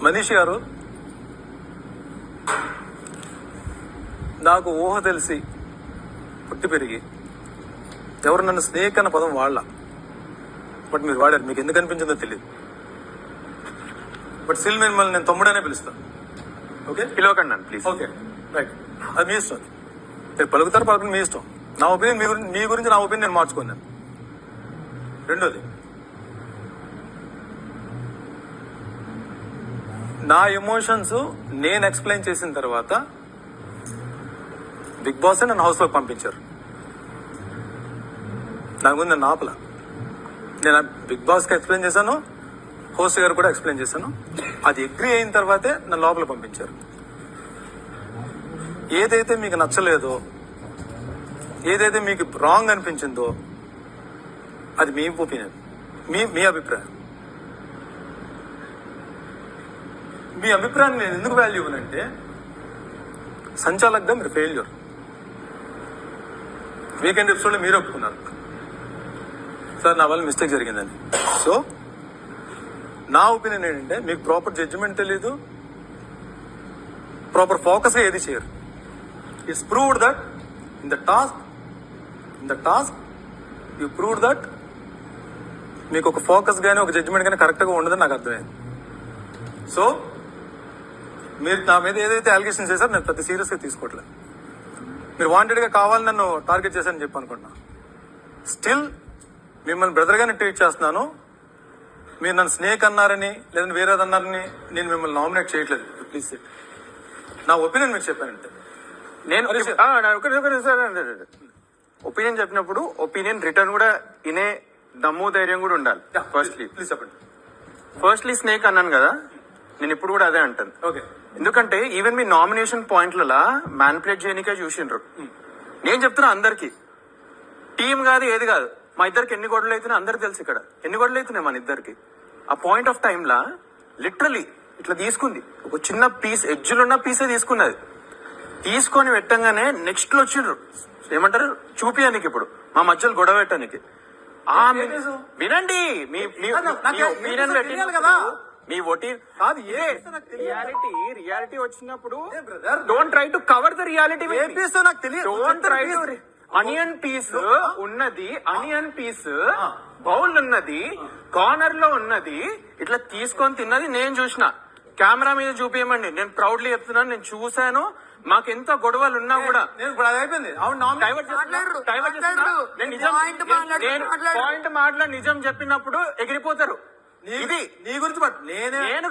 మనీష్ గారు, నాకు ఊహ తెలిసి పుట్టి పెరిగి ఎవరు నన్ను స్నేక్ అన్న పదం వాడలా. బట్ మీరు వాడారు, మీకు ఎందుకు అనిపించిందో తెలియదు. బట్ స్టిల్ మిమ్మల్ని నేను తమ్ముడనే పిలుస్తాను. ఓకే, పిలవకండి నన్ను ప్లీజ్. ఓకే రైట్, అది మీ ఇష్టం. మీరు పలుకుతారు పలుకుని మీ ఇష్టం. నా ఒపీనియన్ మీ గురించి నా ఒపీనియన్ నేను మార్చుకున్నాను. రెండోది, నా ఎమోషన్స్ నేను ఎక్స్ప్లెయిన్ చేసిన తర్వాత బిగ్ బాస్ నన్ను హౌస్ లోకి పంపించారు. నాకు ముందు నన్ను ఆపల. నేను బిగ్ బాస్ కి ఎక్స్ప్లెయిన్ చేశాను, హోస్ట్ గారు కూడా ఎక్స్ప్లెయిన్ చేశాను. అది అగ్రీ అయిన తర్వాతే నన్ను లోపల పంపించారు. ఏదైతే మీకు నచ్చలేదో, ఏదైతే మీకు రాంగ్ అనిపించిందో అది మీ ఒపీనియన్, మీ అభిప్రాయం. మీ అభిప్రాయాన్ని నేను ఎందుకు వాల్యూ ఇవ్వనంటే, సంచాలకుగా మీరు ఫెయిల్యూర్. వీకెండ్ ఎపిసోడ్లో మీరు ఒప్పుకున్నారు, సార్ నా వల్ల మిస్టేక్ జరిగిందని. సో నా ఒపీనియన్ ఏంటంటే, మీకు ప్రాపర్ జడ్జిమెంట్ తెలీదు, ప్రాపర్ ఫోకస్ ఏది చేయరు. It's proved that in the task you proved that మీకు ఒక ఫోకస్ గానీ ఒక జడ్జిమెంట్ గానీ కరెక్ట్ గా ఉండదని నాకు అర్థమైంది. సో మీరు నా మీద ఏదైతే అలిగేషన్ చేశారో నేను ప్రతి సీరియస్ గా తీసుకోవట్లేదు. మీరు వాంటెడ్ గా కావాలని నన్ను టార్గెట్ చేశారని చెప్పి అనుకుంటున్నా. స్టిల్ మిమ్మల్ని బ్రదర్ గానే ట్రీట్ చేస్తున్నాను. మీరు నన్ను స్నేక్ అన్నారని లేదంటే వేరేదన్నారని నేను మిమ్మల్ని నామినేట్ చేయట్లేదు. Please SIT. నా ఒపీనియన్ మీకు చెప్పానంటే, నేను ఒపీనియన్ చెప్పినప్పుడు ఒపీనియన్ రిటర్న్ కూడా ఇనే దమ్ము ధైర్యం కూడా ఉండాలి. ప్లీజ్ చెప్పండి. ఫస్ట్లీ స్నేక్ అన్నాను కదా, నేను ఇప్పుడు కూడా అదే అంటాను. ఓకే, ఎందుకంటే ఈవెన్ మీ నామినేషన్ పాయింట్లలో మ్యానిపులేట్ చేయనికే చూసిండ్రు. నేను చెప్తున్నా అందరికి, టీం కాదు ఏది కాదు, మా ఇద్దరికి ఎన్ని గొడవలు అవుతున్నాయి అందరికి తెలుసు. ఇక్కడ ఎన్ని గొడవలు అవుతున్నాయి మన ఇద్దరికి. ఆ point of time law literally ఇట్లా తీసుకుంది, ఒక చిన్న పీస్, ఎడ్జ్లున్న పీసే తీసుకున్నది. తీసుకొని పెట్టంగానే నెక్స్ట్ లో వచ్చిండ్రు ఏమంటారు చూపియానికి, ఇప్పుడు మా మధ్యలో గొడవ పెట్టడానికి. వినండి, మీ ఒపీనియన్ మీ రియాలిటీ వచ్చినప్పుడు don't try to cover the reality. Don't try to onion piece ఉన్నది, అనియన్ పీస్ బౌల్ ఉన్నది, కార్నర్ లో ఉన్నది, ఇట్లా తీసుకొని తిన్నది నేను చూసిన. కెమెరా మీద చూపించమండి, నేను ప్రౌడ్లీ చెప్తున్నాను, నేను చూశాను. మాకు ఎంత గొడవలు ఉన్నా కూడా పాయింట్ నిజం చెప్పినప్పుడు ఎగిరిపోతారు. ఇది నీ గురించి. నేను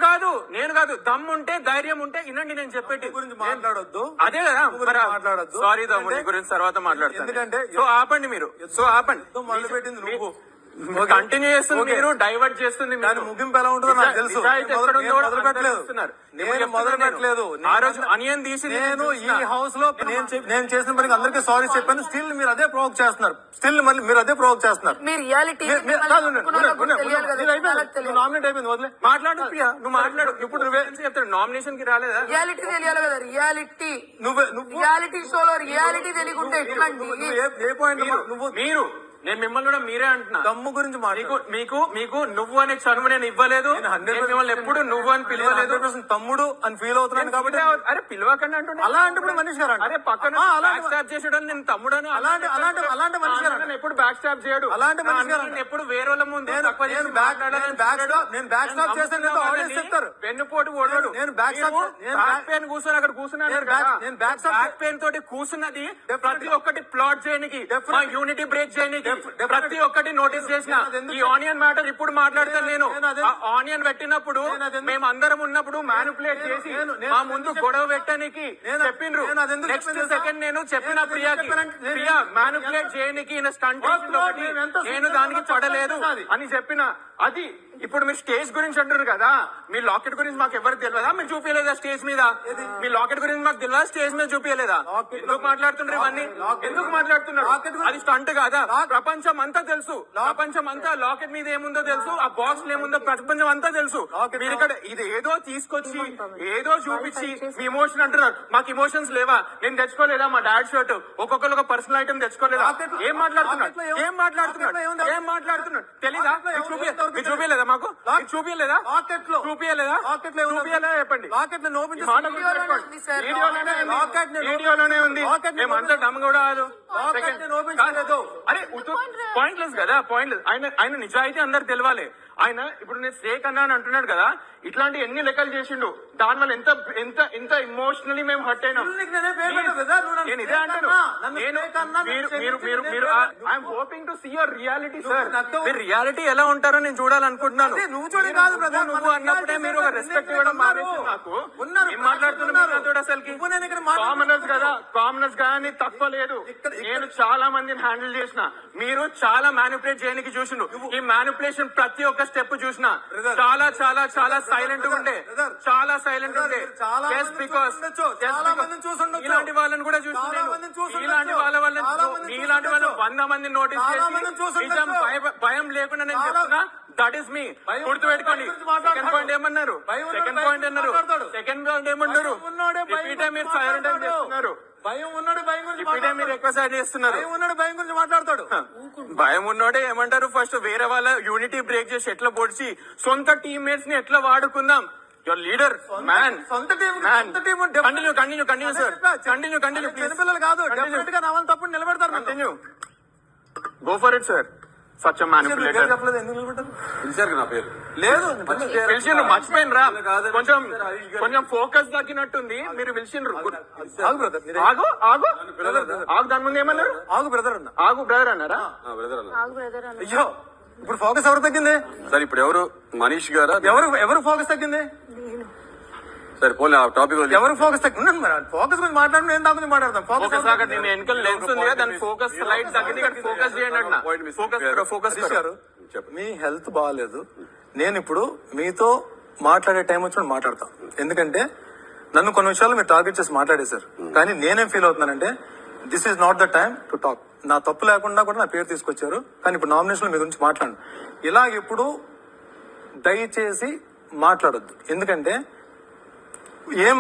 కాదు దమ్ము ఉంటే ధైర్యం ఉంటే వినండి, నేను చెప్పేటి గురించి మాట్లాడొద్దు. అదే కదా మాట్లాడొద్దు. సారీ దమ్ము నీ గురించి తర్వాత మాట్లాడతాను. ఎందుకంటే సో ఆపండి మీరు, సో ఆపండి. మొదలు పెట్టింది నువ్వు, కంటిన్యూ చేస్తుంది మీరు, డైవర్ట్ చేస్తుంది. ముగింపు ఎలా ఉంటుందో నాకు తెలుసు. నేను మొదలు పెట్టలేదు. ఆ రోజు అనియన్ తీసి నేను ఈ హౌస్ లో నేను చేసిన పనికి అందరికీ సారీ చెప్పాను. స్టిల్ మీరు అదే ప్రొవోక్ చేస్తున్నారు. స్టిల్ మళ్ళీ మీరు అదే ప్రొవోక్ చేస్తున్నారు. నామినేట్ అయిపోయింది, వదిలే. మాట్లాడు ప్రియా, నువ్వు మాట్లాడు. ఇప్పుడు నువ్వే చెప్తాడు నామినేషన్ కి రాలేదా? రియాలిటీ తెలియాలి కదా, రియాలిటీ. రియాలిటీ షోలో రియాలిటీ తెలియకుంటే ఏ పాయింట్ నువ్వు మీరు నేను మిమ్మల్ని కూడా మీరే అంటున్నా. దమ్ము గురించి మీకు నువ్వు అనే చనువు నేను ఇవ్వలేదు. మిమ్మల్ని ఎప్పుడు నువ్వు అని పిలవలేదు. తమ్ముడు అని ఫీల్ అవుతున్నాను కాబట్టి. అరే పిలవకండి అంటున్నా. అలా అంటే మనీష్ గారు, అరే పక్కన బ్యాక్ స్టాప్ చేసాడు నేను తమ్ముడు అని. అలాంటి మనీష్ గారు ఎప్పుడు బ్యాక్ స్టాప్ చేయడు. అలాంటి మనీష్ గారు ఎప్పుడు వేరే వాళ్ళ ముందు నేను బ్యాక్ స్టాప్ చేస్తాను ఆడియన్స్ చెప్తారు. వెన్నుపోటు ఓడడు. నేను బ్యాక్ పెయిన్ కూర్చొని అక్కడ కూర్చున్నాను. నేను బ్యాక్ పెయిన్ తోటి కూర్చున్నది ప్రతి ఒక్కటి ప్లాట్ చేయడానికి, యూనిటీ బ్రేక్ చేయడానికి, ప్రతి ఒక్కటి నోటీస్ చేసిన. ఈ ఆనియన్ మ్యాటర్ ఇప్పుడు మాట్లాడతాను నేను. ఆనియన్ పెట్టినప్పుడు మేము అందరం ఉన్నప్పుడు మ్యానిపులేట్ చేసి మా ముందు గొడవ పెట్టడానికి చెప్పిండ్రు. నెక్స్ట్ సెకండ్ నేను చెప్పిన ప్రియా మ్యానిపులేట్ చేయడానికి స్టంట్ నేను దానికి పడలేదు అని చెప్పిన. అది ఇప్పుడు మీరు స్టేజ్ గురించి అంటున్నారు కదా, మీ లాకెట్ గురించి మాకు ఎవరికి తెలియదా? మీరు చూపించలేదా స్టేజ్ మీద? మీ లాకెట్ గురించి మాకు తెలియదా? స్టేజ్ మీద చూపించలేదా? ఎందుకు మాట్లాడుతున్నారు ఇవన్నీ? ఎందుకు మాట్లాడుతున్నారు? అది స్టంట్ కాదా? ప్రపంచం అంతా తెలుసు, ప్రపంచం అంతా లాకెట్ మీద ఏముందో తెలుసు, ఆ బాక్స్ ఏముందో ప్రపంచం అంతా తెలుసు. మీరు ఇక్కడ ఇది ఏదో తీసుకొచ్చి ఏదో చూపించి మీ ఇమోషన్ అంటున్నారు. మాకు ఇమోషన్స్ లేవా? నేను తెచ్చుకోలేదా మా డాడ్ షర్ట్? ఒక్కొక్కరు ఒక పర్సనల్ ఐటమ్ తెచ్చుకోలేదా? ఏం మాట్లాడుతున్నాడు తెలీదా? చూపించలేదా మాకు చూపించలేదా లాకెట్ లో చూపించలేదా లాకెట్ లో చూపించలేదా చెప్పండి లాకెట్ లో ఓపెన్ ఈ మాట గుర్తుపెట్టుకోండి. ఉంది సార్. వీడియోలోనే ఉంది లాకెట్ ని మేమంతా డమ్ కూడా కాదు లాకెట్ ని ఓపెన్ చేయలేదు. అరే పాయింట్లెస్ కదా పాయింట్లెస్ ఆయన నిజాయితీ అందరు తెలవాలి ఆయన ఇప్పుడు నేను స్టేక్ అన్నా అని అంటున్నాడు కదా ఇట్లాంటి ఎన్ని లెక్కలు చేసిండు దాని వల్ల ఎంత ఎంత ఎంత ఇమోషనలీ మేము హర్ట్ అయినాం నేను ఇదే అంటాను నేను మీరు I'm hoping to see your reality sir మీరు రియాలిటీ ఎలా ఉంటారో నేను చూడాలనుకుంటున్నాను నువ్వు చూడ కాదు బ్రదర్, నువ్వు అన్నప్పుడే మీరు ఒక రెస్పెక్ట్ ఇవ్వడం మానేసి నాకు ఏం మాట్లాడుతున్నారు అసలుకి కామనర్స్ కదా కామనర్స్ కానీ తక్కువ లేదు నేను చాలా మందిని హ్యాండిల్ చేసిన మీరు చాలా మ్యానిపులేట్ చేయడానికి చూసిండు ఈ మ్యానిపులేషన్ ప్రతి ఒక్క స్టెప్ చూసిన చాలా చాలా చాలా సైలెంట్ ఉండే చాలా సైలెంట్ ఉండే జస్ట్ బికాస్ ఇలాంటి వాళ్ళని కూడా చూస్తున్నాను ఇలాంటి వాళ్ళని 100 మంది నోటీస్ చేసి నిజం భయం లేకుండా నేను చెప్తున్నా దట్ ఈస్ మీ గుర్తుపెట్టుకోండి సెకండ్ పాయింట్ ఏమన్నారు సెకండ్ పాయింట్ ఏమన్నారు రిపీట్ మీరు సైలెంట్ అని చెప్తున్నారు భయం ఉన్నాడు, భయం గురించి ఇప్పుడే మీరు ఎక్కువ సైడ్ చేస్తున్నారు భయం ఉన్నాడు, భయం గురించి మాట్లాడతాడు. భయం ఉన్నోడే ఏమంటారు ఫస్ట్ వేరే వాళ్ళ యూనిటీ బ్రేక్ చేసి ఎట్లా పొడిచి సొంత టీమ్మేట్స్ ని ఎట్లా వాడుకుందాం యువర్ లీడర్ మ్యాన్ సొంత టీం కంటిన్యూ సార్ కంటిన్యూ చిన్నపిల్లలు కాదు, డెఫినెట్ గా నా వాళ్ళు తప్పుడు నిలబెడతారు. Continue go for it sir such manipulator చెప్పలేదు, ఎందుకు నిలబెట్టారు? పిలిచారు నా పేరు లేదు పిలిచిండ్రు మర్చిపోయినరా కొంచెం కొంచెం ఫోకస్ తగ్గినట్టుంది మీరు పిలిచిండ్రు ఆగు బ్రదర్, ఆగు ఆగు ఆగు దాని ముందు ఏమన్నారు ఆగు బ్రదర్ అన్న, ఆగు బ్రదర్ అన్నారా బ్రదర్ అన్న. అయ్యో ఇప్పుడు ఫోకస్ ఎవరు తగ్గింది? సార్ ఇప్పుడు ఎవరు మనీష్ గారా? ఎవరు ఫోకస్ తగ్గింది? సరే పోలే ఆ టాపిక్ ఎవరు ఫోకస్ తగ్గింది? మరి ఫోకస్ గురించి మాట్లాడిన నేను దాని గురించి మాట్లాడతాం. ఫోకస్ అక్కడ నేను వెనకాల లెన్స్ ఉంది కదా దాని ఫోకస్ లైట్ తగ్గింది ఇక్కడ ఫోకస్ చేయండి అన్న ఫోకస్ గారు మీ హెల్త్ బాగాలేదు, నేను ఇప్పుడు మీతో మాట్లాడే టైం వచ్చినప్పుడు మాట్లాడతాం. ఎందుకంటే నన్ను కొన్ని విషయాలు మీరు టార్గెట్ చేసి మాట్లాడేశారు, కానీ నేనేం ఫీల్ అవుతున్నానంటే this is not the time to talk. నా తప్పు లేకుండా కూడా నా పేరు తీసుకొచ్చారు, కానీ ఇప్పుడు నామినేషన్ మీ గురించి మాట్లాడండి. ఇలాగ ఇప్పుడు దయచేసి మాట్లాడొద్దు, ఎందుకంటే ఏం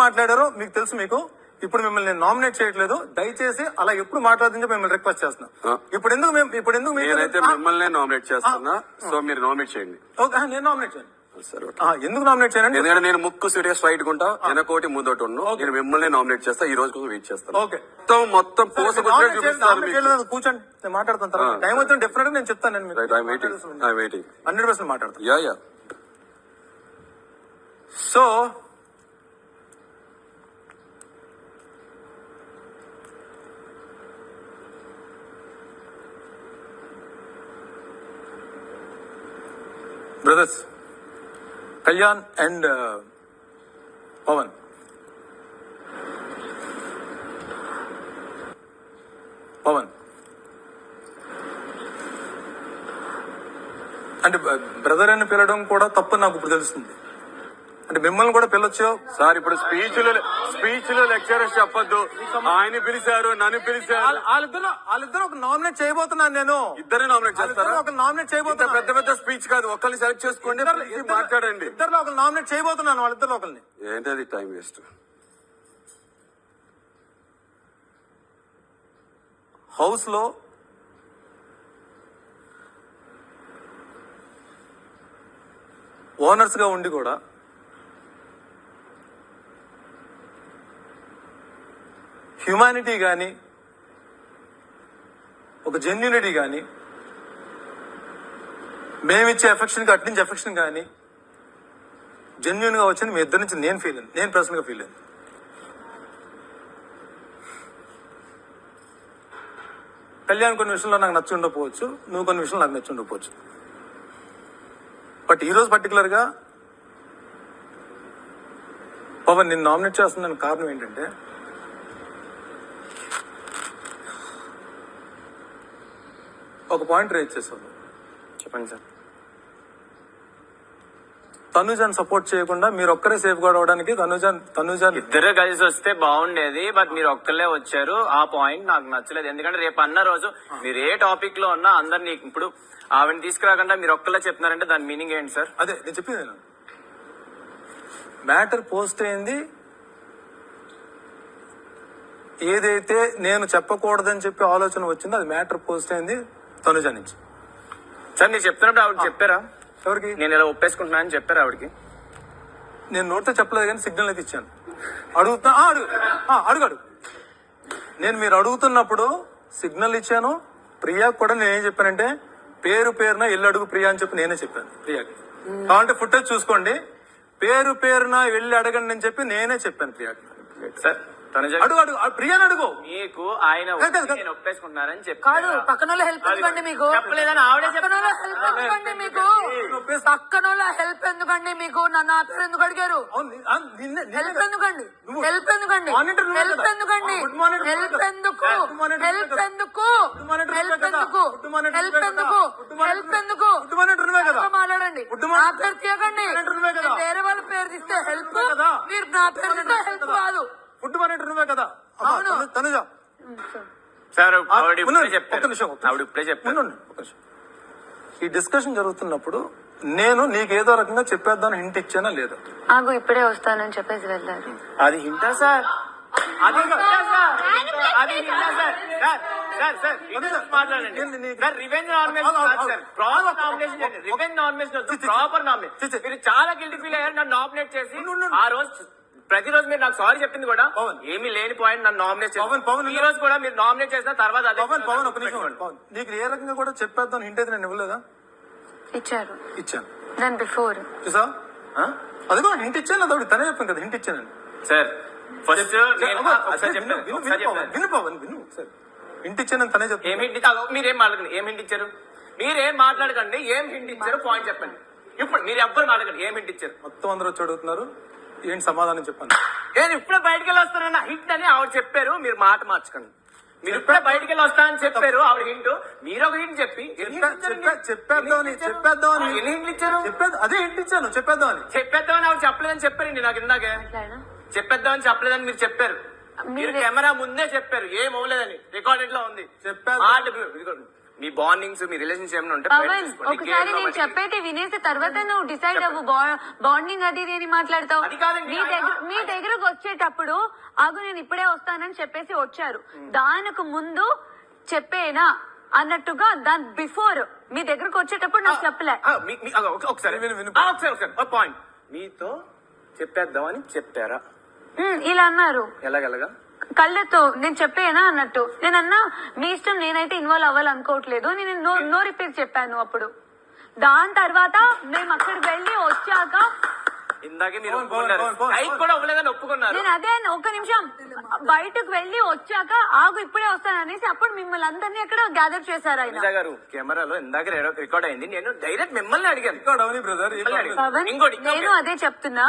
మాట్లాడారో మీకు తెలుసు. మీకు ఇప్పుడు మిమ్మల్ని నేను నామినేట్ చేయట్లేదు, దయచేసి అలా ఎప్పుడు మాట్లాడదని చెప్పి మిమ్మల్ని రిక్వెస్ట్ చేస్తున్నా. ఇప్పుడు ఎందుకు నేనైతే మిమ్మల్ని నామినేట్ చేస్తున్నా, సో మీరు నామినేట్ చేయండి. నేను నామినేట్ చేయండి. సరే ఎందుకు నామినేట్ చేయండి? ఎందుకంటే నేను ముక్కు సీరియస్ ఫైట్ ఉంటా, వెనకోటి ముందోటి ఉన్నాను. నేను మిమ్మల్ని నామినేట్ చేస్తా, ఈ రోజు కోసం వెయిట్ చేస్తాను. ఓకే మొత్తం కూర్చోండి, నేను మాట్లాడతాను తర్వాత. టైం వచ్చిన డెఫినెట్ గా నేను చెప్తాను. నేను 100% మాట్లాడతాను. Yeah so brothers Kalyan and Pavan, అంటే బ్రదర్ అని పిలవడం కూడా తప్పు నాకు ఇప్పుడు తెలుస్తుంది. అంటే మిమ్మల్ని కూడా పిలవచ్చు సార్. ఇప్పుడు స్పీచ్లు లెక్చరర్స్ చెప్పొద్దు. ఆయన పిలిచారు, నన్ను పిలిచారు. వాళ్ళిద్దరు ఒక నామినేట్ చేయబోతున్నాను. నేను ఇద్దరే నామినేట్ చేస్తారా? ఒక నామినేట్ చేయబోతున్నా. పెద్ద స్పీచ్ కాదు, ఒకరిని సెలెక్ట్ చేసుకోండి, మాట్లాడండి. ఇద్దరు ఒకరు నామినేట్ చేయబోతున్నాను, వాళ్ళిద్దరు ఒకరిని. ఏంటది టైం వేస్ట్. హౌస్ లో ఓనర్స్ గా ఉండి కూడా హ్యూమానిటీ కానీ ఒక జెన్యూనిటీ కానీ మేమిచ్చే ఎఫెక్షన్ కి అట్నుంచి ఎఫెక్షన్ కానీ జెన్యూన్ గా వచ్చింది మీ ఇద్దరి నుంచి నేను పర్సనల్ గా ఫీల్ అయింది. కళ్యాణ్ కొన్ని విషయంలో నాకు నచ్చి ఉండకపోవచ్చు, నువ్వు కొన్ని విషయంలో నాకు నచ్చి ఉండకపోవచ్చు. బట్ ఈ రోజు పర్టికులర్ గా పవన్ నిన్ను నామినేట్ చేస్తున్నాను కారణం ఏంటంటే ఒక పాయింట్ రేజ్ చేశాను. చెప్పండి సార్. తనుజాన్ సపోర్ట్ చేయకుండా మీరు ఒక్కరే సేఫ్ గార్డ్ అవడానికి తనుజాన్ ఇద్దరు కలిసి వస్తే బాగుండేది, బట్ మీరు ఒక్కలే వచ్చారు. ఆ పాయింట్ నాకు నచ్చలేదు. ఎందుకంటే రేపు అన్న రోజు మీరు ఏ టాపిక్ లో ఉన్నా అందరినీ ఇప్పుడు ఆవిడని తీసుకురాకుండా మీరు ఒక్కలే చెప్తున్నారంటే దాని మీనింగ్ ఏంటి సార్? అదే నేను చెప్పింది. నేను మ్యాటర్ పోస్ట్ అయింది ఏదైతే నేను చెప్పకూడదని చెప్పి ఆలోచన వచ్చిందో అది మ్యాటర్ పోస్ట్ అయింది తనుజా నుంచి. సార్ నేను చెప్తున్నప్పుడు ఆవిడ చెప్పారా? ఎవరికి? నేను ఇలా ఒప్పేసుకుంటున్నా అని చెప్పారు ఆవిడకి. నేను నోట్తో చెప్పలేదు కానీ సిగ్నల్ అయితే ఇచ్చాను. అడుగుతా అడుగు అడుగు అడుగు. నేను మీరు అడుగుతున్నప్పుడు సిగ్నల్ ఇచ్చాను. ప్రియాకు కూడా నేనేం చెప్పానంటే పేరు పేరున ఎల్లు అడుగు ప్రియా అని చెప్పి నేనే చెప్పాను ప్రియాకి. కావాలంటే ఫుటేజ్ చూసుకోండి. పేరు పేరున వెళ్ళి అడగండి అని చెప్పి నేనే చెప్పాను ప్రియాకి. సార్ తనుజ అడుగు అడుగు ప్రియాని అడుగు. మీకు ఆయన నేను ఒప్పేసుకుంటున్నారని చెప్పి కాదు, పక్కన హెల్ప్ ఎందుకండి మీకు? చెప్పలేదని ఆవిడే పక్కన హెల్ప్ ఎందుకండి మీకు? పక్కన హెల్ప్ ఎందుకండి మీకు? నన్ను ఆ పేరు ఎందుకు అడిగారు? హెల్ప్ ఎందుకండి? హెల్ప్ ఎందుకండి? హెల్ప్ ఎందుకండి? హెల్ప్ ఎందుకు? హెల్ప్ ఎందుకు? హెల్ప్ ఎందుకు? హెల్ప్ ఎందుకు? హెల్ప్ ఎందుకు? మాట్లాడండి. నా పేరు తీయకండి. వేరే వాళ్ళ పేరు తీస్తే హెల్ప్, మీరు నా పేరు తీస్తే హెల్ప్ కాదు. ఫుడ్ మానేటర్ నువ్వే కదా. తనుజ సార్ ఆవిడ ఒక్క ఇప్పుడే చెప్పారు. నిమిషం ఆవిడ ఇప్పుడే చెప్పారు. ఈ డిస్కషన్ జరుగుతున్నప్పుడు నేను నీకేదో రకంగా చెప్పేద్దాను హింట్ ఇచ్చానా లేదా? ఆగు ఇప్పుడే వస్తానని చెప్పేసి వెళ్ళారు. అది హింటా సార్? అది హింటా సార్? అది హింటా సార్? సార్ సార్ మాట్లాడండి సార్. రివెంజ్ నామినేషన్ కాదు సార్, ప్రాపర్ నామినేషన్ చేయండి. Revenge nomination proper nomination. మీరు చాలా గిల్టీ ఫీల్ అయ్యారు నన్ను నామినేట్ చేసి. ఆ రోజు ప్రతిరోజు మీరు నాకు సారీ చెప్పింది కూడా ఏమీ లేని పాయింట్ నన్ను నామినేట్ చేసి ఈ రోజు కూడా మీరు నామినేట్ చేసిన తర్వాత పవన్ ఒక నిమిషం. నీకు ఏ రకంగా కూడా చెప్పేద్దాం హింట్ అయితే నేను ఇవ్వలేదా? ఇచ్చారు. ఇచ్చాను. దాని బిఫోర్ చూసా అది కూడా హింట్ ఇచ్చాను. అది తనే చెప్పాను కదా హింట్ ఇచ్చాను సార్. ఫస్ట్ విను పవన్ విను సార్. హింట్ ఇచ్చాను తనే చెప్పాను. ఏం హింట్? మీరేం మాట్లాడండి. ఏం హింట్ ఇచ్చారు? మీరేం మాట్లాడకండి. ఏం హింట్ ఇచ్చారు పాయింట్ చెప్పండి. ఇప్పుడు మీరు ఎవ్వరు మాట్లాడండి. ఏం హింట్ ఇచ్చారు? మొత్తం అందరూ వచ్చి అడుగుతున్నారు. ఏంటి సమాధానం చెప్పండి. నేను ఇప్పుడే బయటకు వెళ్ళి వస్తానన్న హింట్ అని ఆవిడ చెప్పారు. మీరు మాట మార్చకండి. మీరు ఇప్పుడే బయటకు వెళ్ళి వస్తానని చెప్పారు ఆవిడ హింట్. మీరు ఒక హింట్ చెప్పి చెప్పేద్దామని ఎన్ని హింట్లు ఇచ్చారు? అదే హింట్ ఇచ్చాను చెప్పేద్దామని. చెప్పేద్దామని ఆవిడ చెప్పలేదని చెప్పారండి నాకు ఇందాకే. చెప్పేద్దామని చెప్పలేదని మీరు చెప్పారు. మీరు కెమెరా ముందే చెప్పారు ఏం అవ్వలేదని. రికార్డెడ్ లో ఉంది. చెప్పారు. మీ బాండింగ్స్ మీ రిలేషన్షిప్ ఏమైనా ఉంటే పవన్ ఒకసారి నేను చెప్పేది వినేసి తర్వాత నువ్వు డిసైడ్ అవ్వు. బాండింగ్ అది ఇది అని మాట్లాడతావు. మీ దగ్గరకు వచ్చేటప్పుడు ఆగు నేను ఇప్పుడే వస్తానని చెప్పేసి వచ్చారు. దానికి ముందు చెప్పేనా అన్నట్టుగా దాని బిఫోర్ మీ దగ్గరకు వచ్చేటప్పుడు నాకు చెప్పలే. ఒకసారి పాయింట్ మీతో చెప్పేద్దామని చెప్పారా? ఇలా అన్నారు. ఎలాగలగా? కళ్ళతో నేను చెప్పేనా అన్నట్టు. నేను అన్నా మీ ఇష్టం, నేనైతే ఇన్వాల్వ్ అవ్వాలనుకోవట్లేదు. నేను నో రిపీట్ చెప్పాను అప్పుడు. దాని తర్వాత మేము అక్కడికి వెళ్ళి వచ్చాక ఇందాకే మీరు కూడా అవ్వలేదని ఒప్పుకున్నారు. నేను అదే ఒక నిమిషం బయటకు వెళ్ళి వచ్చాక ఆగు ఇప్పుడే వస్తాను అనేసి అప్పుడు మిమ్మల్ని అందరినీ అక్కడ గ్యాదర్ చేశారు ఆయన గారు. కెమెరాలో ఇందాక రికార్డ్ అయింది. నేను డైరెక్ట్ మిమ్మల్ని అడిగాను. రికార్డ్ అవని బ్రదర్. నేను అదే చెప్తున్నా.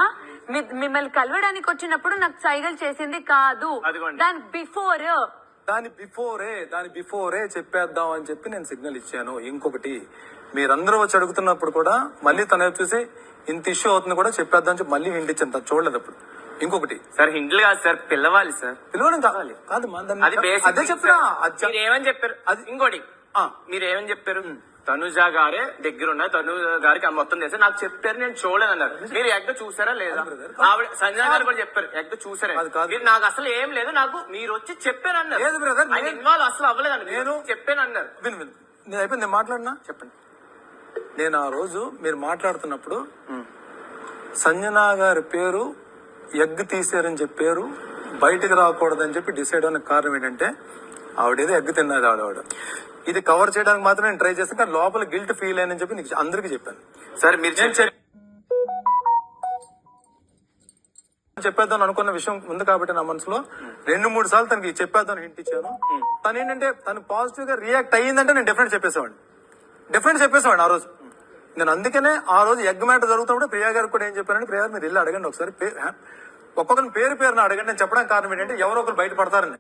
మిమ్మల్ని కలవడానికి వచ్చినప్పుడు నాకు సైగలు చేసింది కాదు. దాని బిఫోరే చెప్పేద్దాం అని చెప్పి నేను సిగ్నల్ ఇచ్చాను. ఇంకొకటి మీరందరూ వచ్చి అడుగుతున్నప్పుడు కూడా మళ్ళీ తన చూసి ఇంత ఇష్యూ అవుతుంది కూడా చెప్పేద్దాం చెప్పి మళ్ళీ హింట్ ఇచ్చాను. తను చూడలేదు అప్పుడు. ఇంకొకటి సార్ హింట్లు కాదు సార్, పిలవాలి సార్. పిలవడం కావాలి కాదు అదే చెప్తున్నా. ఏమని చెప్పారు? అది ఇంకోటి మీరేమని చెప్పారు? తనుజ గారే దగ్గరున్న తనుజ గారికి మొత్తం తెలుసు నాకు చెప్పారు. నేను చూడలేదన్నారు. మీరు ఎగ్ చూసారా లేదా? ఆవిడ సంజన గారు కూడా చెప్పారు ఎగ్ చూసారా? మీరు నాకు అసలు ఏం లేదు, నాకు మీరు వచ్చి చెప్పారన్నారు. ఇన్వాల్వ్ అసలు అవ్వలేదండి. నేను చెప్పాను అన్నారు. నేను అయిపోయింది. నేను మాట్లాడినా చెప్పండి. నేను ఆ రోజు మీరు మాట్లాడుతున్నప్పుడు సంజన గారి పేరు ఎగ్ తీసారని చెప్పారు, బయటకు రాకూడదని చెప్పి డిసైడ్ అయిన కారణం ఏంటంటే ఆవిడేదో ఎగ్ తిన్నది ఆవిడ. ఇది కవర్ చేయడానికి మాత్రం నేను ట్రై చేస్తాను. కానీ లోపల గిల్ట్ ఫీల్ అయ్యని చెప్పి నీకు అందరికీ చెప్పాను. సార్ మీరు చెప్పేద్దాం అనుకున్న విషయం ఉంది కాబట్టి నా మనసులో 2-3 సార్లు తనకి చెప్పేద్దాం హింట్ ఇచ్చాను. తను ఏంటంటే తను పాజిటివ్ గా రియాక్ట్ అయ్యిందంటే నేను డెఫినెట్ చెప్పేసేవాడిని ఆ రోజు. నేను అందుకనే ఆ రోజు ఎగ్ మ్యాటర్ జరుగుతున్నప్పుడు ప్రియా గారికి కూడా ఏం చెప్పానంటే ప్రియా గారు మీరు వెళ్ళి అడగండి ఒకసారి ఒక్కొక్కరిని పేరు పేరున అడగండి. నేను చెప్పడానికి కారణం ఏంటంటే ఎవరో ఒకరు బయటపడతారని.